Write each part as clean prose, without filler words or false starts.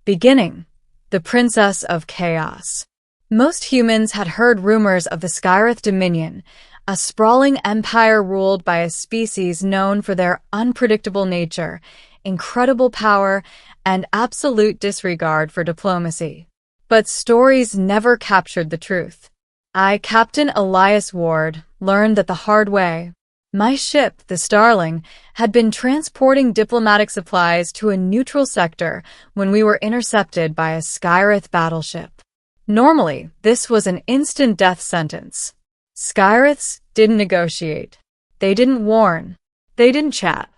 Beginning, the Princess of Chaos. Most humans had heard rumors of the Skyrith Dominion, a sprawling empire ruled by a species known for their unpredictable nature, incredible power, and absolute disregard for diplomacy. But stories never captured the truth. I, Captain Elias Ward, learned that the hard way. My ship, the Starling, had been transporting diplomatic supplies to a neutral sector when we were intercepted by a Skyrith battleship. Normally, this was an instant death sentence. Skyriths didn't negotiate. They didn't warn. They didn't chat.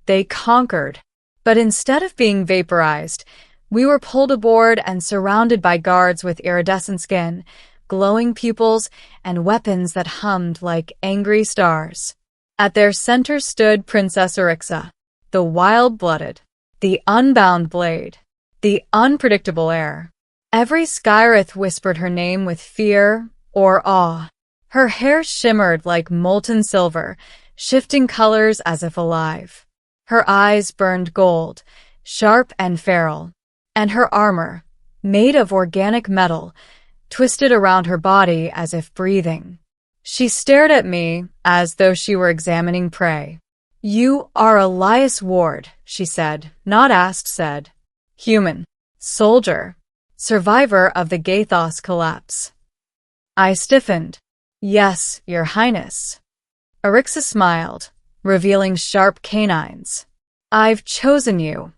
They conquered. But instead of being vaporized, we were pulled aboard and surrounded by guards with iridescent skin, glowing pupils, and weapons that hummed like angry stars. At their center stood Princess Arixa, the wild-blooded, the unbound blade, the unpredictable heir. Every Skyrith whispered her name with fear or awe. Her hair shimmered like molten silver, shifting colors as if alive. Her eyes burned gold, sharp and feral, and her armor, made of organic metal, twisted around her body as if breathing. She stared at me as though she were examining prey. "You are Elias Ward," she said, not asked, said. "Human. Soldier. Survivor of the Gathos collapse." I stiffened. "Yes, Your Highness." Arixa smiled, revealing sharp canines. "I've chosen you."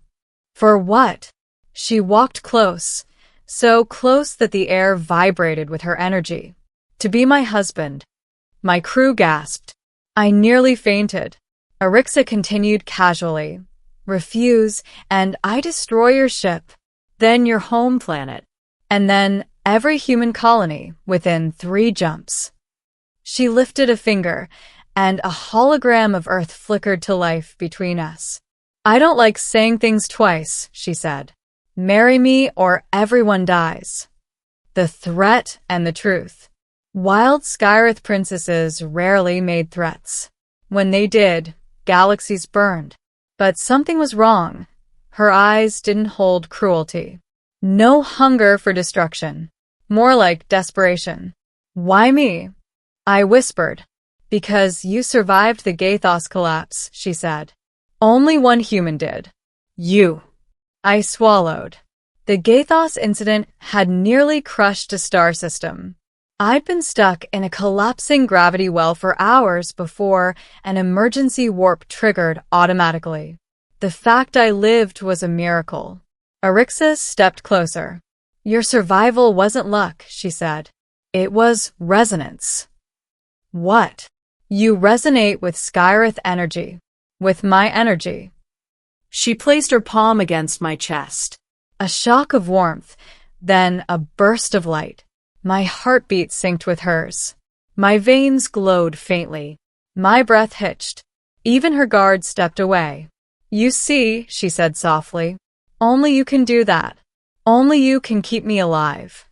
"For what?" She walked close, so close that the air vibrated with her energy. "To be my husband." My crew gasped. I nearly fainted. Arixa continued casually. "Refuse, and I destroy your ship, then your home planet, and then every human colony within 3 jumps." She lifted a finger, and a hologram of Earth flickered to life between us. "I don't like saying things twice," she said. "Marry me or everyone dies." The threat and the truth. Wild Skyrith princesses rarely made threats. When they did, galaxies burned. But something was wrong. Her eyes didn't hold cruelty. No hunger for destruction. More like desperation. "Why me?" I whispered. "Because you survived the Gathos collapse," she said. "Only one human did. You." I swallowed. The Gathos incident had nearly crushed a star system. I'd been stuck in a collapsing gravity well for hours before an emergency warp triggered automatically. The fact I lived was a miracle. Arixa stepped closer. "Your survival wasn't luck," she said. "It was resonance." "What?" "You resonate with Skyrith energy. With my energy." She placed her palm against my chest. A shock of warmth, then a burst of light. My heartbeat synced with hers. My veins glowed faintly. My breath hitched. Even her guard stepped away. "You see," she said softly, "only you can do that. Only you can keep me alive."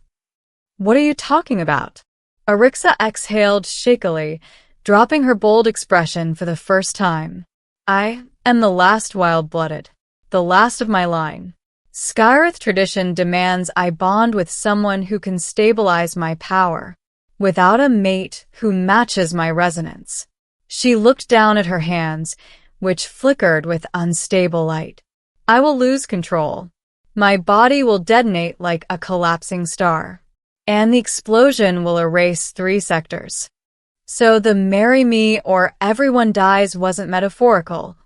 "What are you talking about?" Arixa exhaled shakily, dropping her bold expression for the first time. "I am the last wild-blooded, the last of my line. Skyrith tradition demands I bond with someone who can stabilize my power, without a mate who matches my resonance." She looked down at her hands, which flickered with unstable light. "I will lose control. My body will detonate like a collapsing star, and the explosion will erase 3 sectors. So the marry me or everyone dies wasn't metaphorical,"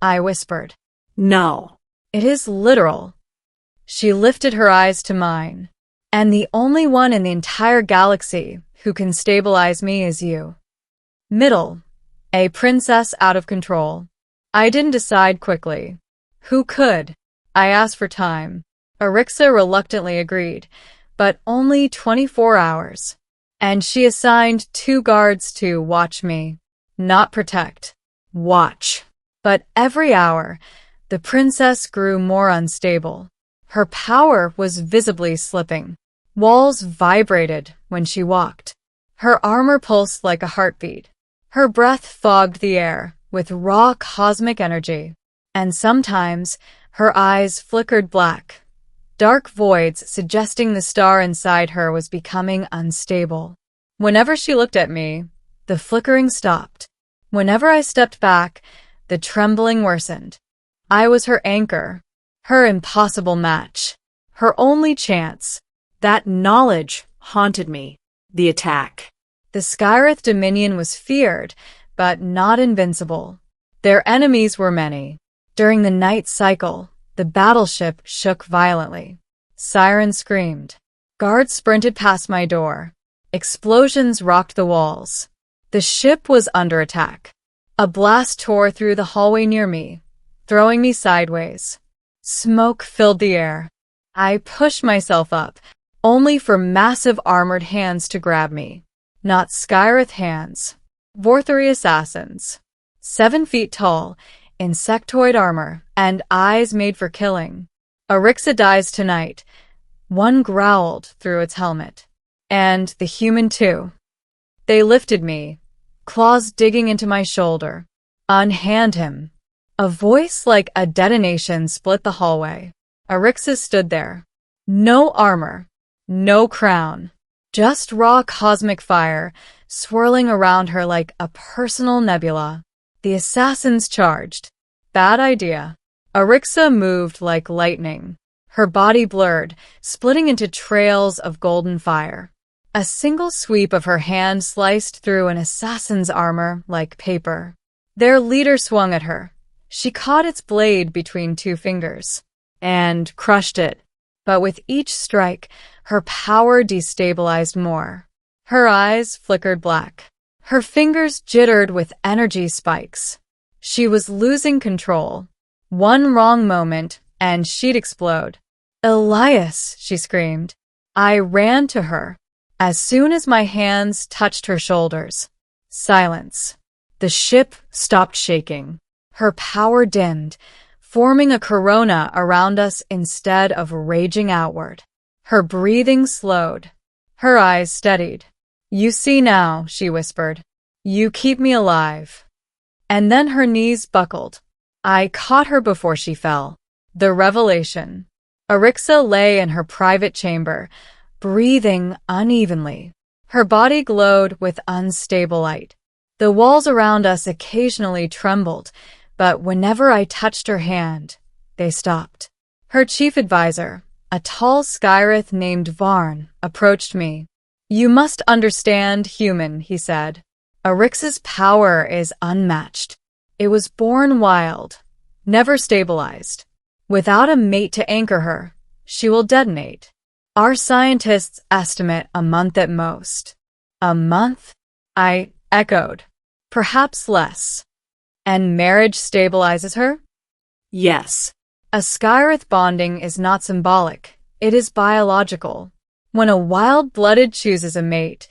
I whispered. "No, it is literal." She lifted her eyes to mine. "And the only one in the entire galaxy who can stabilize me is you." Middle. A princess out of control. I didn't decide quickly. "Who could?" I asked for time. Arixa reluctantly agreed, but only 24 hours. And she assigned 2 guards to watch me. Not protect. Watch. But every hour, the princess grew more unstable. Her power was visibly slipping. Walls vibrated when she walked. Her armor pulsed like a heartbeat. Her breath fogged the air with raw cosmic energy. And sometimes, her eyes flickered black, dark voids suggesting the star inside her was becoming unstable. Whenever she looked at me, the flickering stopped. Whenever I stepped back, the trembling worsened. I was her anchor, her impossible match, her only chance. That knowledge haunted me. The attack. The Skyrith Dominion was feared, but not invincible. Their enemies were many. During the night cycle, the battleship shook violently. Sirens screamed. Guards sprinted past my door. Explosions rocked the walls. The ship was under attack. A blast tore through the hallway near me, throwing me sideways. Smoke filled the air. I pushed myself up, only for massive armored hands to grab me. Not Skyrith hands. Vorthari assassins. 7 feet tall, insectoid armor, and eyes made for killing. Epicscifi dies tonight. One growled through its helmet. And the human too. They lifted me, claws digging into my shoulder. Unhand him. A voice like a detonation split the hallway. Epicscifi stood there. No armor. No crown. Just raw cosmic fire, swirling around her like a personal nebula. The assassins charged. Bad idea. Epicscifi moved like lightning. Her body blurred, splitting into trails of golden fire. A single sweep of her hand sliced through an assassin's armor like paper. Their leader swung at her. She caught its blade between 2 fingers and crushed it. But with each strike, her power destabilized more. Her eyes flickered black. Her fingers jittered with energy spikes. She was losing control. One wrong moment, and she'd explode. "Elias!" she screamed. I ran to her. As soon as my hands touched her shoulders. Silence. The ship stopped shaking. Her power dimmed, forming a corona around us instead of raging outward. Her breathing slowed. Her eyes steadied. "You see now," she whispered. "You keep me alive." And then her knees buckled. I caught her before she fell. The revelation. Epicscifi lay in her private chamber, breathing unevenly. Her body glowed with unstable light. The walls around us occasionally trembled, but whenever I touched her hand, they stopped. Her chief advisor, a tall Skyrith named Varn, approached me. "You must understand, human," he said. "Epicscifi's power is unmatched. It was born wild, never stabilized. Without a mate to anchor her, she will detonate. Our scientists estimate a month at most." "A month?" I echoed. "Perhaps less." "And marriage stabilizes her?" Yes. A Skyrith bonding is not symbolic, it is biological. When a wild-blooded chooses a mate,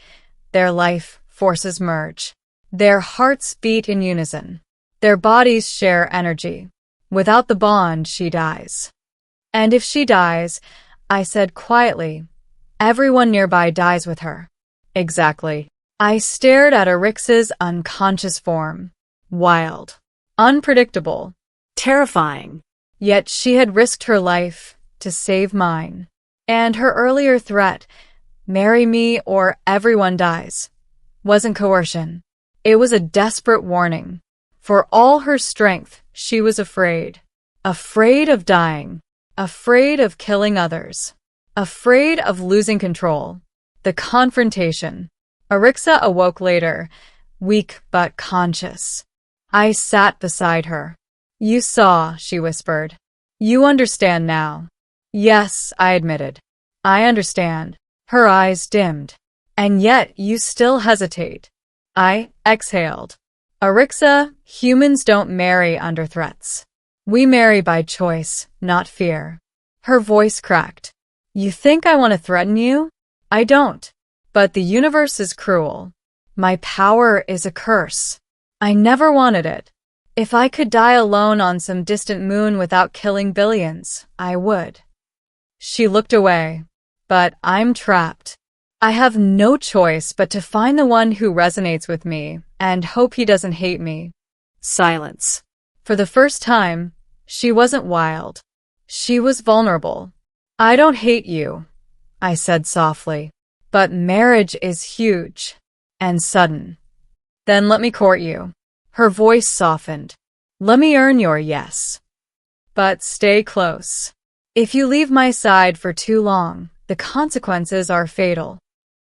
their life forces merge. Their hearts beat in unison. Their bodies share energy. Without the bond, she dies. "And if she dies," I said quietly, "everyone nearby dies with her." "Exactly." I stared at Epicscifi's unconscious form. Wild. Unpredictable. Terrifying. Yet she had risked her life to save mine. And her earlier threat, "Marry me or everyone dies," wasn't coercion. It was a desperate warning. For all her strength, she was afraid. Afraid of dying. Afraid of killing others. Afraid of losing control. The confrontation. Epicscifi awoke later, weak but conscious. I sat beside her. "You saw," she whispered. "You understand now." "Yes," I admitted. "I understand." Her eyes dimmed. "And yet you still hesitate." I exhaled. "Epicscifi, humans don't marry under threats. We marry by choice, not fear." Her voice cracked. "You think I want to threaten you? I don't. But the universe is cruel. My power is a curse. I never wanted it. If I could die alone on some distant moon without killing billions, I would." She looked away. "But I'm trapped. I have no choice but to find the one who resonates with me and hope he doesn't hate me." Silence. For the first time, she wasn't wild. She was vulnerable. I don't hate you, I said softly, but marriage is huge and sudden. Then let me court you. Her voice softened. Let me earn your yes. But stay close. If you leave my side for too long, the consequences are fatal.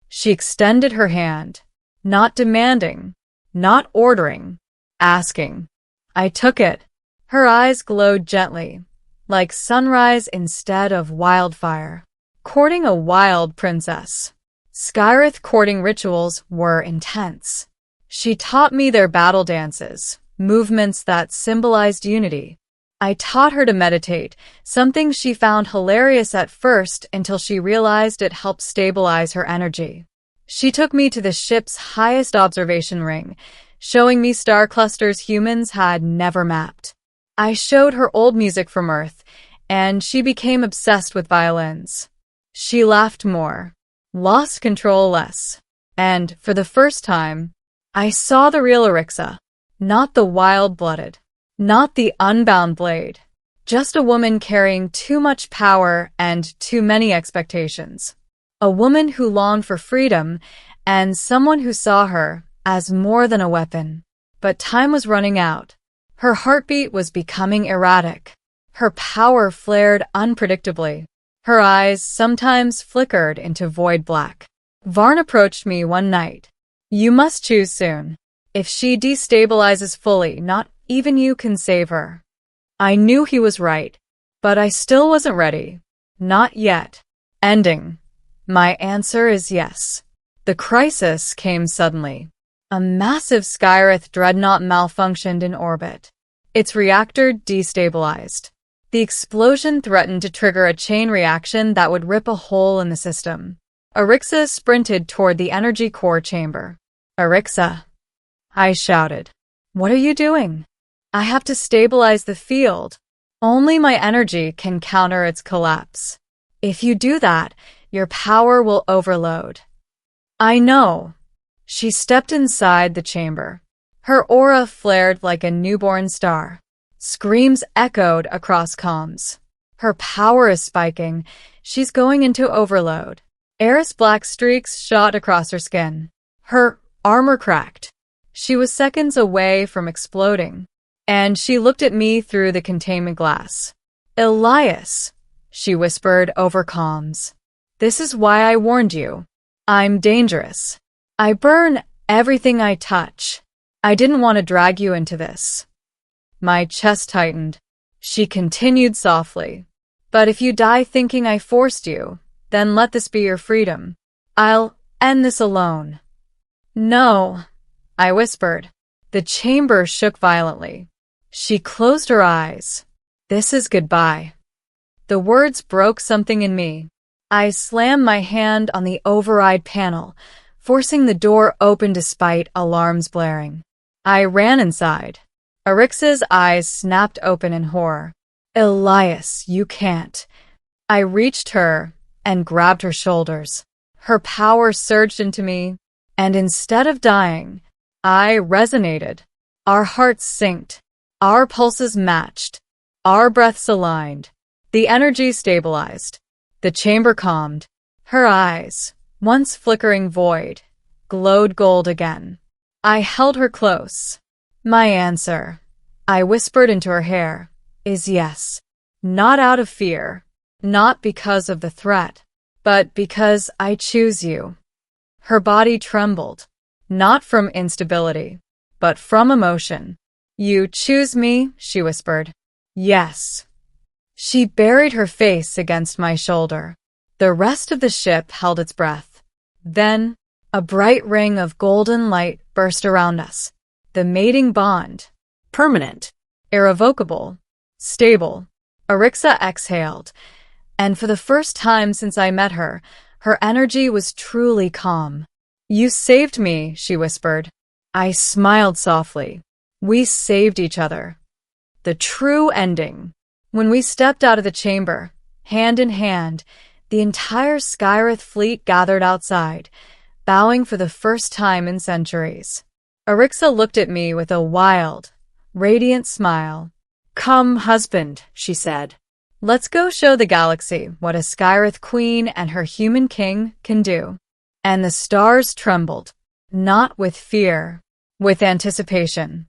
She extended her hand, not demanding, not ordering, asking. I took it. Her eyes glowed gently, like sunrise instead of wildfire. Courting a wild princess. Skyrith courting rituals were intense. She taught me their battle dances, movements that symbolized unity. I taught her to meditate, something she found hilarious at first until she realized it helped stabilize her energy. She took me to the ship's highest observation ring, showing me star clusters humans had never mapped. I showed her old music from Earth, and she became obsessed with violins. She laughed more, lost control less, and, for the first time, I saw the real Erixa, not the wild-blooded, not the unbound blade, just a woman carrying too much power and too many expectations. A woman who longed for freedom and someone who saw her as more than a weapon. But time was running out. Her heartbeat was becoming erratic. Her power flared unpredictably. Her eyes sometimes flickered into void black. Varn approached me one night. You must choose soon. If she destabilizes fully, not even you can save her. I knew he was right, but I still wasn't ready. Not yet. Ending. My answer is yes. The crisis came suddenly. A massive Skyrith dreadnought malfunctioned in orbit. Its reactor destabilized. The explosion threatened to trigger a chain reaction that would rip a hole in the system. Erixa sprinted toward the energy core chamber. Erixa, I shouted. What are you doing? I have to stabilize the field. Only my energy can counter its collapse. If you do that, your power will overload. I know. She stepped inside the chamber. Her aura flared like a newborn star. Screams echoed across comms. Her power is spiking. She's going into overload. Eris black streaks shot across her skin. Her armor cracked. She was seconds away from exploding. And she looked at me through the containment glass. Elias, she whispered over comms. This is why I warned you. I'm dangerous. I burn everything I touch. I didn't want to drag you into this. My chest tightened. She continued softly. But if you die thinking I forced you, then let this be your freedom. I'll end this alone. No, I whispered. The chamber shook violently. She closed her eyes. This is goodbye. The words broke something in me. I slammed my hand on the override panel, forcing the door open despite alarms blaring. I ran inside. Erixa's eyes snapped open in horror. Elias, you can't. I reached her and grabbed her shoulders. Her power surged into me, and instead of dying, I resonated. Our hearts synced. Our pulses matched. Our breaths aligned. The energy stabilized. The chamber calmed. Her eyes, once flickering void, glowed gold again. I held her close. My answer, I whispered into her hair, is yes. Not out of fear, not because of the threat, but because I choose you. Her body trembled, not from instability, but from emotion. You choose me, she whispered. Yes. She buried her face against my shoulder. The rest of the ship held its breath. Then, a bright ring of golden light burst around us. The mating bond. Permanent. Irrevocable. Stable. Erixa exhaled, and for the first time since I met her, her energy was truly calm. You saved me, she whispered. I smiled softly. We saved each other. The true ending. When we stepped out of the chamber, hand in hand, the entire Skyrith fleet gathered outside, bowing for the first time in centuries. Erixa looked at me with a wild, radiant smile. Come, husband, she said. Let's go show the galaxy what a Skyrith queen and her human king can do. And the stars trembled, not with fear, with anticipation.